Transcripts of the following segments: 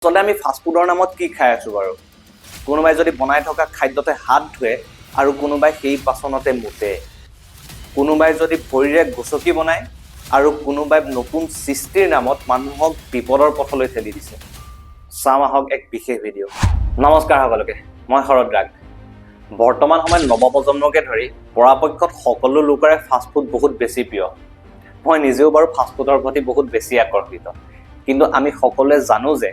আচলতে আমি ফাষ্ট ফুডৰ নামত কি খাই আছো বাৰু কোনোবাই যদি বনাই থকা খাদ্যতে হাত ধুৱে আৰু কোনোবাই সেই বাচনতে মুতে কোনোবাই যদি ভৰিৰে গছকি বনায় আৰু কোনোবাই নতুন সৃষ্টিৰ নামত মানুহক বিপদৰ পথলৈ ঠেলি দিছে চাম আহক এক বিশেষ ভিডিঅ' নমস্কাৰ সকলোকে মই শৰৎ ৰাগ বৰ্তমান সময়ত নৱপ্ৰজন্মকে ধৰি পৰাপক্ষত সকলো লোকৰে ফাষ্ট ফুড বহুত বেছি প্ৰিয় মই নিজেও বাৰু ফাষ্ট ফুডৰ প্ৰতি বহুত বেছি আকৰ্ষিত কিন্তু আমি সকলোৱে জানো যে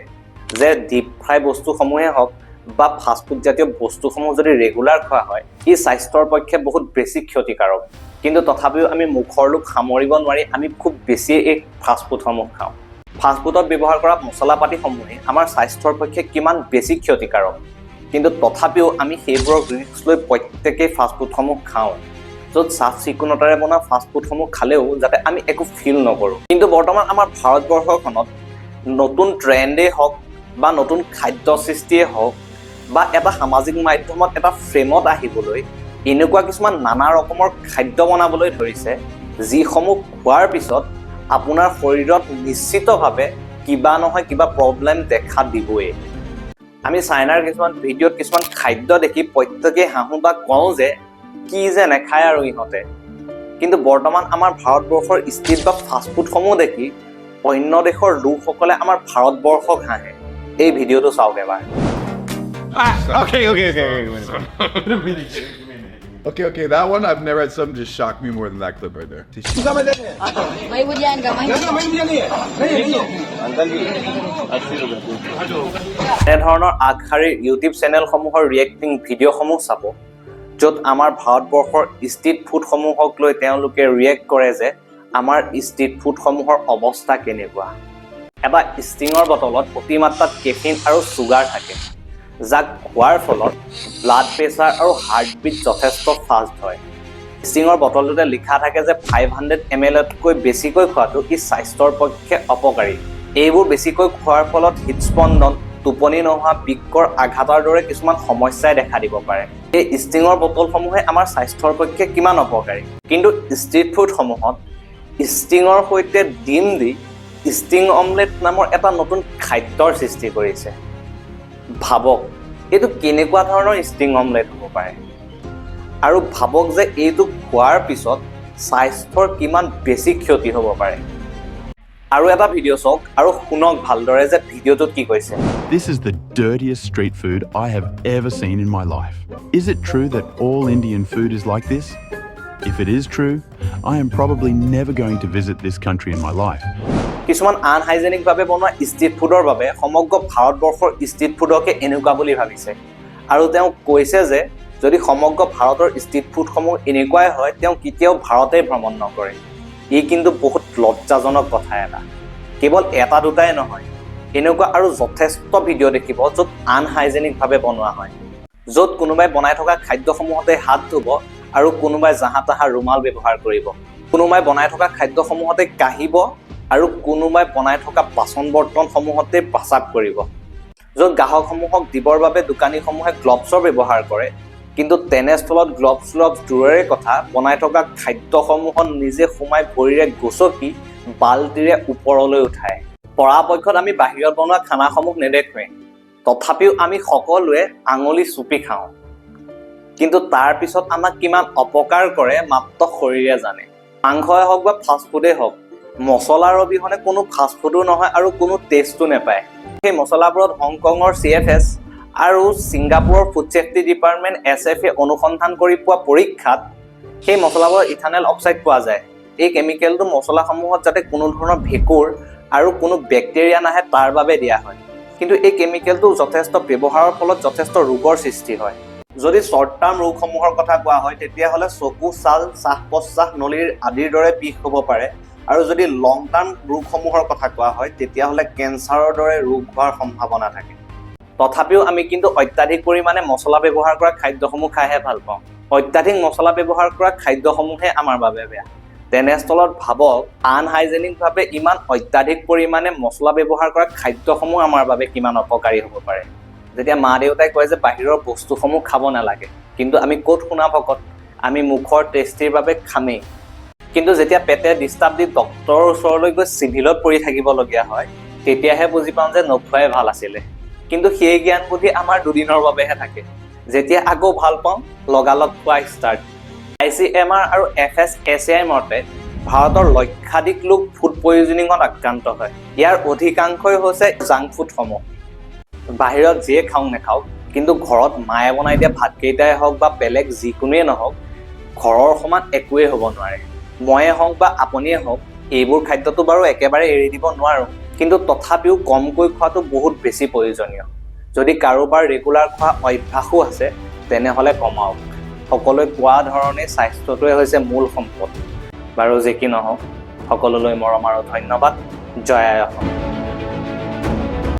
ডিপ ফ্ৰাই বস্তুসমূহে হওক বা ফাষ্ট ফুড জাতীয় বস্তুসমূহ যদি ৰেগুলাৰ খোৱা হয় ই স্বাস্থ্যৰ পক্ষে বহুত বেছি ক্ষতিকাৰক কিন্তু তথাপিও আমি মুখৰ লোক সামৰিব নোৱাৰি আমি খুব বেছি এই ফাষ্ট ফুডসমূহ খাওঁ ফাষ্ট ফুডত ব্যৱহাৰ কৰা মছলা পাতিসমূহে আমাৰ স্বাস্থ্যৰ পক্ষে কিমান বেছি ক্ষতিকাৰক কিন্তু তথাপিও আমি সেইবোৰৰ ৰিস্ক লৈ প্ৰত্যেকেই ফাষ্ট ফুডসমূহ খাওঁ য'ত চাফ চিকুণতাৰে বনোৱা ফাষ্ট ফুডসমূহ খালেও যাতে আমি একো ফিল নকৰোঁ কিন্তু বৰ্তমান আমাৰ ভাৰতবৰ্ষখনত নতুন ট্ৰেণ্ডেই হওক বা নতুন খাদ্য সৃষ্টিয়ে হওক বা এটা সামাজিক মাধ্যমত এটা ফ্ৰেমত আহিবলৈ এনেকুৱা কিছুমান নানা ৰকমৰ খাদ্য বনাবলৈ ধৰিছে যিসমূহ খোৱাৰ পিছত আপোনাৰ শৰীৰত নিশ্চিতভাৱে কিবা নহয় কিবা প্ৰব্লেম দেখা দিবই আমি চাইনাৰ কিছুমান ভিডিঅ'ত কিছুমান খাদ্য দেখি প্ৰত্যেকেই হাঁহো বা কওঁ যে কি যে নেখায় আৰু ইহঁতে কিন্তু বৰ্তমান আমাৰ ভাৰতবৰ্ষৰ ষ্ট্ৰীট বা ফাষ্ট ফুডসমূহ দেখি অন্য দেশৰ লোকসকলে আমাৰ ভাৰতবৰ্ষক হাঁহে এই ভিডিঅ'টো চাওক এবাৰ Okay, that one I've never had something just shock me more than that clip right there. এনেধৰণৰ আগশাৰীৰ ইউটিউব চেনেলসমূহৰ ৰিয়েক্টিং ভিডিঅ'সমূহ চাব য'ত আমাৰ ভাৰতবৰ্ষৰ ষ্ট্ৰীট ফুডসমূহক লৈ তেওঁলোকে ৰিয়েক্ট কৰে যে আমাৰ ষ্ট্ৰীট ফুডসমূহৰ অৱস্থা কেনেকুৱা এটা ষ্টিঙৰ বটলত অতিমাত্ৰাত কেফিন আৰু চুগাৰ থাকে যাক খোৱাৰ ফলত ব্লাড প্ৰেছাৰ আৰু হাৰ্টবিট যথেষ্ট ফাষ্ট হয় ষ্টিঙৰ বটলটোতে লিখা থাকে যে 500 mlতকৈ বেছিকৈ খোৱাটো ই স্বাস্থ্যৰ পক্ষে অপকাৰী এইবোৰ বেছিকৈ খোৱাৰ ফলত হৃদস্পন্দন টোপনি নোহোৱা বিকৰ আঘাতৰ দৰে কিছুমান সমস্যাই দেখা দিব পাৰে এই ষ্টিঙৰ বটলসমূহে আমাৰ স্বাস্থ্যৰ পক্ষে কিমান অপকাৰী কিন্তু ষ্ট্ৰীট ফুডসমূহত ষ্টিঙৰ সৈতে ডিম দি ষ্টিং অমলেট নামৰ এটা নতুন খাদ্যৰ সৃষ্টি কৰিছে ভাবক এইটো কেনেকুৱা ধৰণৰ ষ্টিং অমলেট হ'ব পাৰে আৰু ভাবক যে এইটো খোৱাৰ পিছত স্বাস্থ্যৰ কিমান বেছি ক্ষতি হ'ব পাৰে আৰু এটা ভিডিঅ' চাওক আৰু শুনক ভালদৰে যে ভিডিঅ'টোত কি কৈছে This is the dirtiest street food I have ever seen in my life. Is it true that all Indian food is like this? If it is true, I am probably never going to visit this country in my life. কিছুমান unhygienic ভাৱে বনোৱা street ফুডৰ বাবে সমগ্ৰ ভাৰতবৰ্ষৰ street ফুডকে এনেকুৱা বুলি ভাবিছে আৰু তেওঁ কৈছে যে যদি সমগ্ৰ ভাৰতৰ ষ্ট্ৰীট ফুডসমূহ এনেকুৱাই হয় তেওঁ কেতিয়াও ভাৰতেই ভ্ৰমণ নকৰে ই কিন্তু বহুত লজ্জাজনক কথা এটা কেৱল এটা দুটাই নহয় এনেকুৱা আৰু যথেষ্ট ভিডিঅ' দেখিব য'ত আনহাইজেনিক ভাৱে বনোৱা হয় য'ত কোনোবাই বনাই থকা খাদ্যসমূহতে হাত ধুব আৰু কোনোবাই জাহা তাহা ৰুমাল ব্যৱহাৰ কৰিব কোনোবাই বনাই থকা খাদ্যসমূহতে কাঢ়িব আৰু কোনোবাই বনাই থকা বাচন বৰ্তনসমূহতে প্ৰস্ৰাৱ কৰিব য'ত গ্ৰাহকসমূহক দিবৰ বাবে দোকানীসমূহে গ্লভছৰ ব্যৱহাৰ কৰে কিন্তু তেনেস্থলত গ্লভছ দূৰৰে কথা বনাই থকা খাদ্যসমূহত নিজে সোমাই ভৰিৰে গছকি বাল্টিৰে ওপৰলৈ উঠায় পৰাপক্ষত আমি বাহিৰত বনোৱা খানাসমূহ নেদেখোৱে তথাপিও আমি সকলোৱে আঙুলি চুপি খাওঁ কিন্তু তাৰ পিছত আমাক কিমান অপকাৰ কৰে মাত্ৰ শৰীৰে জানে মাংসই হওক বা ফাষ্ট ফুডেই হওক মছলাৰ অবিহনে কোনো ফাষ্ট ফুডো নহয় আৰু কোনো টেষ্টো নাপায় সেই মছলাবোৰত হংকঙৰ CFS আৰু ছিংগাপুৰৰ ফুড ছেফটি ডিপাৰ্টমেণ্ট SF অনুসন্ধান কৰি পোৱা পৰীক্ষাত সেই মছলাবোৰৰ ইথানেল অক্সাইড পোৱা যায় এই কেমিকেলটো মছলাসমূহত যাতে কোনো ধৰণৰ ভেঁকুৰ আৰু কোনো বেক্টেৰিয়া নাহে তাৰ বাবে দিয়া হয় কিন্তু এই কেমিকেলটো যথেষ্ট ব্যৱহাৰৰ ফলত যথেষ্ট ৰোগৰ সৃষ্টি হয় যদি শ্বৰ্ট টাৰ্ম ৰোগসমূহৰ কথা কোৱা হয় তেতিয়াহ'লে চকু ছাল শ্বাস প্ৰশ্বাস নলীৰ আদিৰ দৰে বিষ হ'ব পাৰে আৰু যদি লং টাৰ্ম ৰোগসমূহৰ কথা কোৱা হয় তেতিয়াহ'লে কেঞ্চাৰৰ দৰে ৰোগ হোৱাৰ সম্ভাৱনা থাকে তথাপিও আমি কিন্তু অত্যাধিক পৰিমাণে মছলা ব্যৱহাৰ কৰা খাদ্যসমূহ খাইহে ভাল পাওঁ অত্যাধিক মছলা ব্যৱহাৰ কৰা খাদ্যসমূহে আমাৰ বাবে বেয়া তেনেস্থলত ভাবক আনহাইজেনিকভাৱে ইমান অত্যাধিক পৰিমাণে মছলা ব্যৱহাৰ কৰা খাদ্যসমূহ আমাৰ বাবে কিমান অপকাৰী হ'ব পাৰে যেতিয়া মা দেউতাই কয় যে বাহিৰৰ বস্তুসমূহ খাব নালাগে কিন্তু আমি ক'ত শুনা ভকত আমি মুখৰ টেষ্টিৰ বাবে খামেই কিন্তু যেতিয়া পেটে ডিষ্টাৰ্ব দি ডক্টৰৰ ওচৰলৈ গৈ চিভিলত পৰি থাকিবলগীয়া হয় তেতিয়াহে বুজি পাওঁ যে নোখোৱাই ভাল আছিলে। কিন্তু সেই জ্ঞান বুদ্ধি আমাৰ দুদিনৰ বাবেহে থাকে। যেতিয়া আকৌ ভাল পাওঁ লগালগ খোৱা ষ্টাৰ্ট। ICMR আৰু fssai মতে ভাৰতৰ লক্ষাধিক লোক ফুড পয়জনিঙত আক্ৰান্ত হয়। ইয়াৰ অধিকাংশই হৈছে জাংক ফুডসমূহ। বাহিৰত যিয়ে খাওঁ নাখাওক, কিন্তু ঘৰত মায়ে বনাই দিয়া ভাতকেইটাই হওক বা বেলেগ যিকোনোৱে নহওক, ঘৰৰ সমান একোৱেই হ'ব নোৱাৰে। ময়ে হওক বা আপুনিয়ে হওক, এইবোৰ খাদ্যটো বাৰু একেবাৰে এৰি দিব নোৱাৰোঁ, কিন্তু তথাপিও কমকৈ খোৱাটো বহুত বেছি প্ৰয়োজনীয়। যদি কাৰোবাৰ ৰেগুলাৰ খোৱা অভ্যাসো আছে, তেনেহ'লে কমাওক। সকলোৱে কোৱা ধৰণে স্বাস্থ্যটোৱে হৈছে মূল সম্পদ। বাৰু যি কি নহওক, সকলোলৈ মৰম আৰু ধন্যবাদ। জয় আই অসম।